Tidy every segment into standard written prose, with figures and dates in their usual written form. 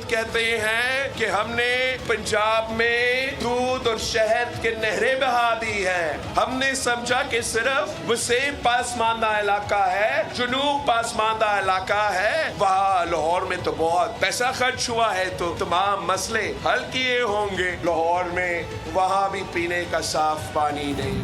خود کہتے ہیں کہ ہم نے پنجاب میں دودھ اور شہد کے نہریں بہا دی ہیں. ہم نے سمجھا کہ صرف وسیع پسماندہ علاقہ ہے, جنوب پسماندہ علاقہ ہے, وہاں لاہور میں تو بہت پیسہ خرچ ہوا ہے تو تمام مسئلے حل کیے ہوں گے. لاہور میں وہاں بھی پینے کا صاف پانی نہیں.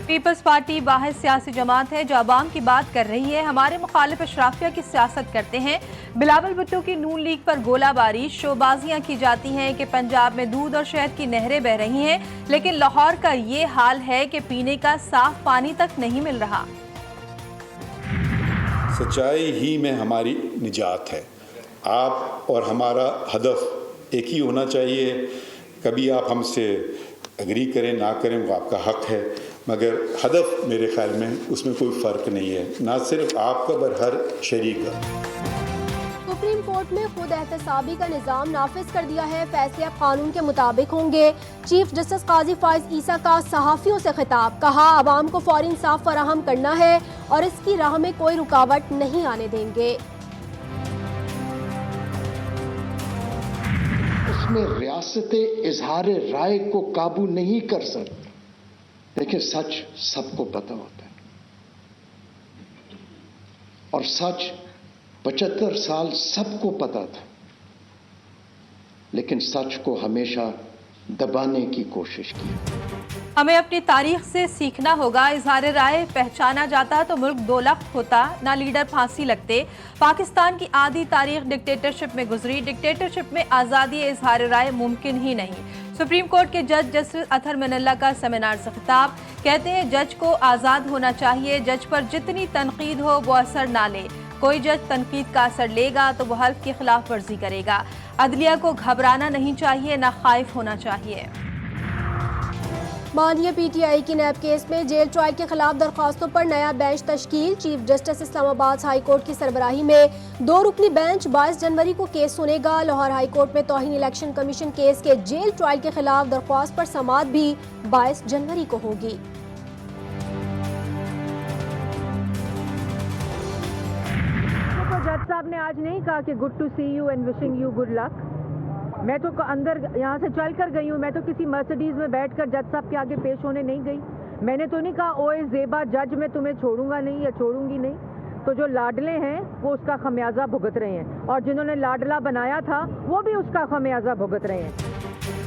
پیپلز پارٹی واحد سیاسی جماعت ہے جو عوام کی بات کر رہی ہے. ہمارے مخالف اشرافیہ کی سیاست کرتے ہیں. بلاول بھٹو کی نون لیگ پر گولہ باری, شو بازیاں کی جاتی ہیں کہ پنجاب میں دودھ اور شہد کی نہریں بہہ رہی ہیں, لیکن لاہور کا یہ حال ہے کہ پینے کا صاف پانی تک نہیں مل رہا. سچائی ہی میں ہماری نجات ہے. آپ اور ہمارا ہدف ایک ہی ہونا چاہیے. کبھی آپ ہم سے اگری کریں نہ کریں وہ آپ کا حق ہے, مگر ہدف میرے خیال میں اس میں کوئی فرق نہیں ہے, نہ صرف آپ کا بر ہر شہری کا. سپریم کورٹ میں خود احتسابی کا نظام نافذ کر دیا ہے. فیصلے اب قانون کے مطابق ہوں گے. چیف جسٹس قاضی فائز عیسیٰ کا صحافیوں سے خطاب, کہا عوام کو فوری انصاف فراہم کرنا ہے اور اس کی راہ میں کوئی رکاوٹ نہیں آنے دیں گے. اس میں ریاست اظہار رائے کو قابو نہیں کر سکتی. دیکھیں سچ سب کو پتہ ہوتا ہے اور سچ 75 سال سب کو پتا تھا, لیکن سچ کو ہمیشہ دبانے کی کوشش کی. ہمیں اپنی تاریخ سے سیکھنا ہوگا. اظہار رائے پہچانا جاتا تو ملک دو لخت ہوتا, نہ لیڈر پھانسی لگتے. پاکستان کی آدھی تاریخ ڈکٹیٹرشپ میں گزری. ڈکٹیٹرشپ میں آزادی اظہار رائے ممکن ہی نہیں. سپریم کورٹ کے جج جسٹس اطہر من اللہ کا سیمینار سے خطاب, کہتے ہیں جج کو آزاد ہونا چاہیے. جج پر جتنی تنقید ہو وہ اثر نہ لے. کوئی جج تنقید کا اثر لے گا تو وہ حلف کی خلاف ورزی کرے گا. عدلیہ کو گھبرانا نہیں چاہیے, نہ خائف ہونا چاہیے. مانیہ پی ٹی آئی کی نیب کیس میں جیل ٹرائل کے خلاف درخواستوں پر نیا بینچ تشکیل. چیف جسٹس اسلام آباد ہائی کورٹ کی سربراہی میں 2 رکنی بینچ 22 جنوری کو کیس سنے گا. لاہور ہائی کورٹ میں توہین الیکشن کمیشن کیس کے جیل ٹرائل کے خلاف درخواست پر سماعت بھی 22 جنوری کو ہوگی. جج صاحب نے آج نہیں کہا کہ good to see you and wishing you good luck. میں تو اندر یہاں سے چل کر گئی ہوں. میں تو کسی مرسڈیز میں بیٹھ کر جج صاحب کے آگے پیش ہونے نہیں گئی. میں نے تو نہیں کہا اوئے زیبا جج میں تمہیں چھوڑوں گا نہیں یا چھوڑوں گی نہیں. تو جو لاڈلے ہیں وہ اس کا خمیازہ بھگت رہے ہیں, اور جنہوں نے لاڈلا بنایا تھا وہ بھی اس کا خمیازہ بھگت رہے ہیں.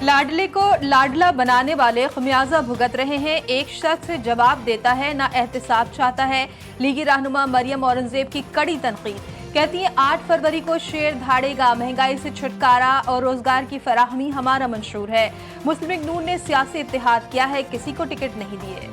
لاڈلے کو لاڈلا بنانے والے خمیازہ بھگت رہے ہیں. ایک شخص جواب دیتا ہے نہ احتساب چاہتا ہے. لیگی رہنما مریم اورنگزیب کی کڑی تنقید, کہتی ہے 8 فروری کو شیر دھاڑے گا. مہنگائی سے چھٹکارا اور روزگار کی فراہمی ہمارا منشور ہے. مسلم لیگ نون نے سیاسی اتحاد کیا ہے, کسی کو ٹکٹ نہیں دیے.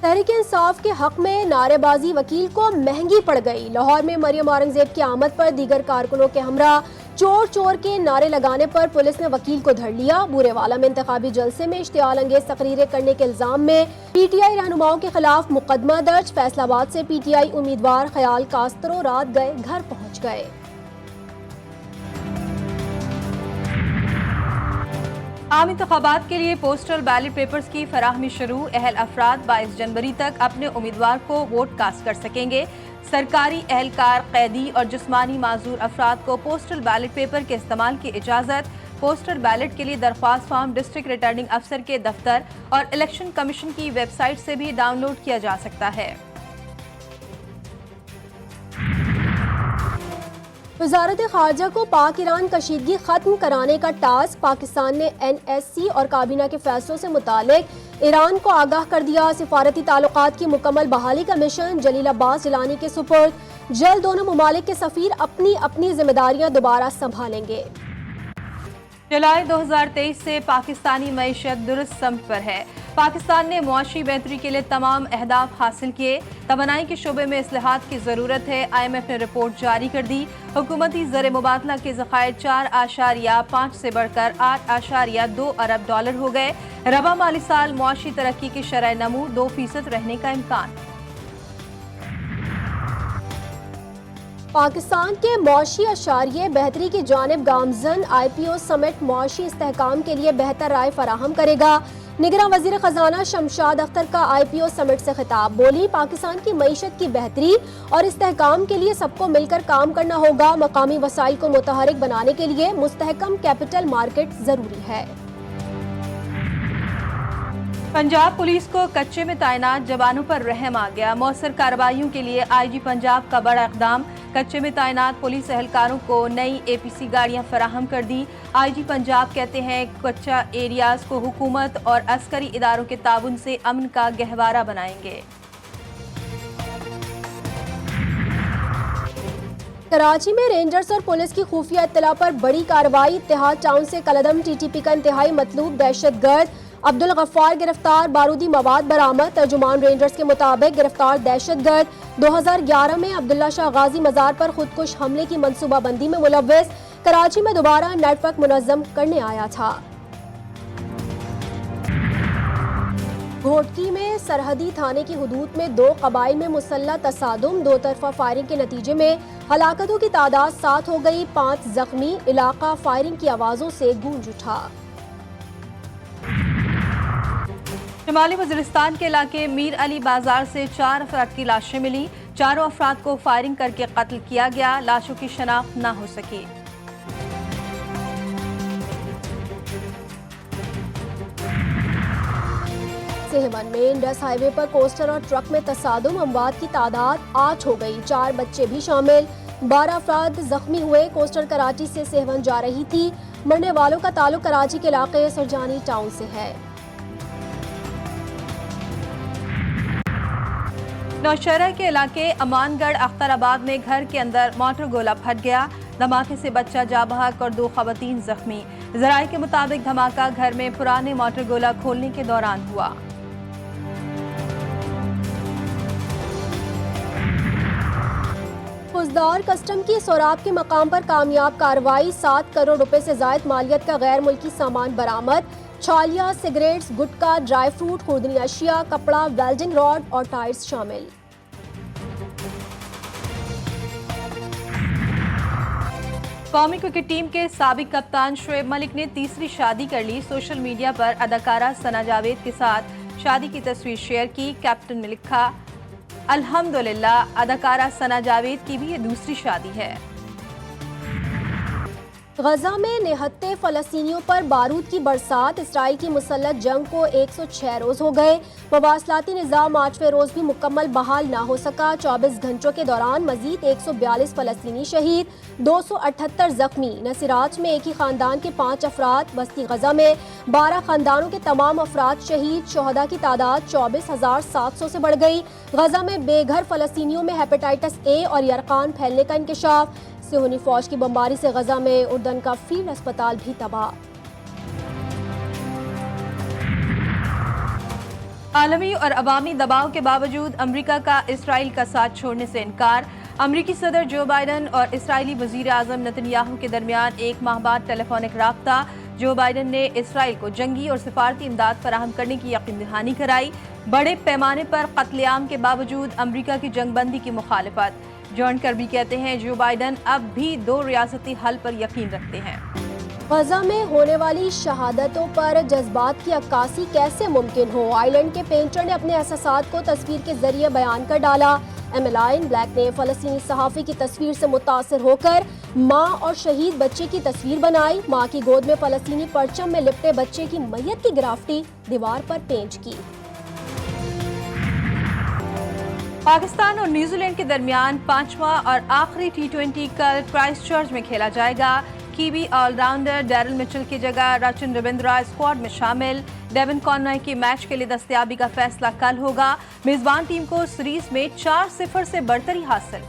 تحریک انصاف کے حق میں نعرے بازی وکیل کو مہنگی پڑ گئی. لاہور میں مریم اورنگزیب کی آمد پر دیگر کارکنوں کے ہمراہ چور چور کے نعرے لگانے پر پولیس نے وکیل کو دھر لیا. بورے والا میں انتخابی جلسے میں اشتعال انگیز تقریریں کرنے کے الزام میں پی ٹی آئی رہنماؤں کے خلاف مقدمہ درج. فیصل آباد سے پی ٹی آئی امیدوار خیال کاسترو رات گئے گھر پہنچ گئے. عام انتخابات کے لیے پوسٹل بیلٹ پیپرز کی فراہمی شروع. اہل افراد 22 جنوری تک اپنے امیدوار کو ووٹ کاسٹ کر سکیں گے. سرکاری اہلکار, قیدی اور جسمانی معذور افراد کو پوسٹل بیلٹ پیپر کے استعمال کی اجازت. پوسٹل بیلٹ کے لیے درخواست فارم ڈسٹرکٹ ریٹرننگ افسر کے دفتر اور الیکشن کمیشن کی ویب سائٹ سے بھی ڈاؤن لوڈ کیا جا سکتا ہے. وزارت خارجہ کو پاک ایران کشیدگی ختم کرانے کا ٹاسک. پاکستان نے این ایس سی اور کابینہ کے فیصلوں سے متعلق ایران کو آگاہ کر دیا. سفارتی تعلقات کی مکمل بحالی کا مشن جلیل عباس جیلانی کے سپرد. جلد دونوں ممالک کے سفیر اپنی اپنی ذمہ داریاں دوبارہ سنبھالیں گے. جولائی 2023 سے پاکستانی معیشت درست سمت پر ہے. پاکستان نے معاشی بہتری کے لیے تمام اہداف حاصل کیے. توانائی کے شعبے میں اصلاحات کی ضرورت ہے. آئی ایم ایف نے رپورٹ جاری کر دی. حکومتی زر مبادلہ کے ذخائر 4.5 سے بڑھ کر 8.2 ارب ڈالر ہو گئے. رواں مالی سال معاشی ترقی کی شرح نمو 2% رہنے کا امکان. پاکستان کے معاشی اشاریے بہتری کی جانب گامزن IPO سمٹ معاشی استحکام کے لیے بہتر رائے فراہم کرے گا۔ نگراں وزیر خزانہ شمشاد اختر کا IPO سمٹ سے خطاب، بولی پاکستان کی معیشت کی بہتری اور استحکام کے لیے سب کو مل کر کام کرنا ہوگا، مقامی وسائل کو متحرک بنانے کے لیے مستحکم کیپٹل مارکیٹ ضروری ہے۔ پنجاب پولیس کو کچے میں تعینات جوانوں پر رحم آ گیا، مؤثر کارروائیوں کے لیے IG پنجاب کا بڑا اقدام، کچے میں تعینات پولیس اہلکاروں کو نئی APC گاڑیاں فراہم کر دی۔ IG پنجاب کہتے ہیں کچا ایریاز کو حکومت اور عسکری اداروں کے تعاون سے امن کا گہوارہ بنائیں گے۔ کراچی میں رینجرز اور پولیس کی خفیہ اطلاع پر بڑی کارروائی، اتحاد ٹاؤن سے کلدم TTP کا انتہائی مطلوب دہشت گرد عبدالغفار گرفتار، بارودی مواد برآمد۔ ترجمان رینجرز کے مطابق گرفتار دہشت گرد 2011 میں عبداللہ شاہ غازی مزار پر خودکش حملے کی منصوبہ بندی میں ملوث، کراچی میں دوبارہ نیٹ ورک منظم کرنے آیا تھا۔ گھوٹکی میں سرحدی تھانے کی حدود میں 2 قبائل میں مسلح تصادم، 2 طرفہ فائرنگ کے نتیجے میں ہلاکتوں کی تعداد 7 ہو گئی، 5 زخمی، علاقہ فائرنگ کی آوازوں سے گونج اٹھا۔ شمالی وزیرستان کے علاقے میر علی بازار سے 4 افراد کی لاشیں ملی، چاروں افراد کو فائرنگ کر کے قتل کیا گیا، لاشوں کی شناخت نہ ہو سکی۔ سہون میں انڈس ہائی وے پر کوسٹر اور ٹرک میں تصادم، اموات کی تعداد 8 ہو گئی، 4 بچے بھی شامل، 12 افراد زخمی ہوئے۔ کوسٹر کراچی سے سہون جا رہی تھی، مرنے والوں کا تعلق کراچی کے علاقے سرجانی ٹاؤن سے ہے۔ نوشہرہ کے علاقے امان گڑھ اختر آباد میں گھر کے اندر موٹر گولہ پھٹ گیا، دھماکے سے بچہ جاں بحق اور 2 خواتین زخمی۔ ذرائع کے مطابق دھماکہ گھر میں پرانے موٹر گولہ کھولنے کے دوران ہوا۔ فوجدار کسٹم کی سوراب کے مقام پر کامیاب کارروائی، 7 کروڑ روپے سے زائد مالیت کا غیر ملکی سامان برآمد، چھالیاں، سگریٹس، گٹکا، ڈرائی فروٹ، خوردنی اشیاء، کپڑا، ویلڈنگ راڈ اور ٹائرز شامل۔ قومی کرکٹ ٹیم کے سابق کپتان شعیب ملک نے تیسری شادی کر لی، سوشل میڈیا پر اداکارہ ثنا جاوید کے ساتھ شادی کی تصویر شیئر کی، کیپٹن نے لکھا الحمدللہ اداکارہ ثنا جاوید کی بھی یہ دوسری شادی ہے۔ غزہ میں نہتے فلسطینیوں پر بارود کی برسات، اسرائیل کی مسلح جنگ کو 106 روز ہو گئے، مواصلاتی نظام 8ویں روز بھی مکمل بحال نہ ہو سکا، 24 گھنٹوں کے دوران مزید 142 فلسطینی شہید، 278 زخمی۔ نصیرات میں ایک ہی خاندان کے 5 افراد، وسطی غزہ میں 12 خاندانوں کے تمام افراد شہید، شہداء کی تعداد 24,700 سے بڑھ گئی۔ غزہ میں بے گھر فلسطینیوں میں ہیپاٹائٹس A اور یرقان پھیلنے کا انکشاف، صہیونی فوج کی بمباری سے غزہ میں اردن کا فیلڈ اسپتال بھی تباہ۔ عالمی اور عوامی دباؤ کے باوجود امریکہ کا اسرائیل کا ساتھ چھوڑنے سے انکار، امریکی صدر جو بائیڈن اور اسرائیلی وزیر اعظم نتن یاہو کے درمیان 1 ماہ بعد ٹیلی فونک رابطہ، جو بائیڈن نے اسرائیل کو جنگی اور سفارتی امداد فراہم کرنے کی یقین دہانی کرائی، بڑے پیمانے پر قتل عام کے باوجود امریکہ کی جنگ بندی کی مخالفت۔ جان کربی کہتے ہیں جو بائیڈن اب بھی 2 ریاستی حل پر یقین رکھتے ہیں۔ غزہ میں ہونے والی شہادتوں پر جذبات کی عکاسی کیسے ممکن ہو؟ آئرلینڈ کے پینٹر نے اپنے احساسات کو تصویر کے ذریعے بیان کر ڈالا۔ ایمیلائن بلیک نے فلسطینی صحافی کی تصویر سے متاثر ہو کر ماں اور شہید بچے کی تصویر بنائی، ماں کی گود میں فلسطینی پرچم میں لپٹے بچے کی میت کی گرافٹی دیوار پر پینٹ کی۔ پاکستان اور نیوزی لینڈ کے درمیان 5واں اور آخری T20 کل کرائسٹ چرچ میں کھیلا جائے گا۔ کیوی آل راؤنڈر ڈیرل مچل کی جگہ رچن ربندرا اسکواڈ میں شامل، ڈیون کانوے کی میچ کے لیے دستیابی کا فیصلہ کل ہوگا۔ میزبان ٹیم کو سیریز میں 4-0 سے برتری حاصل۔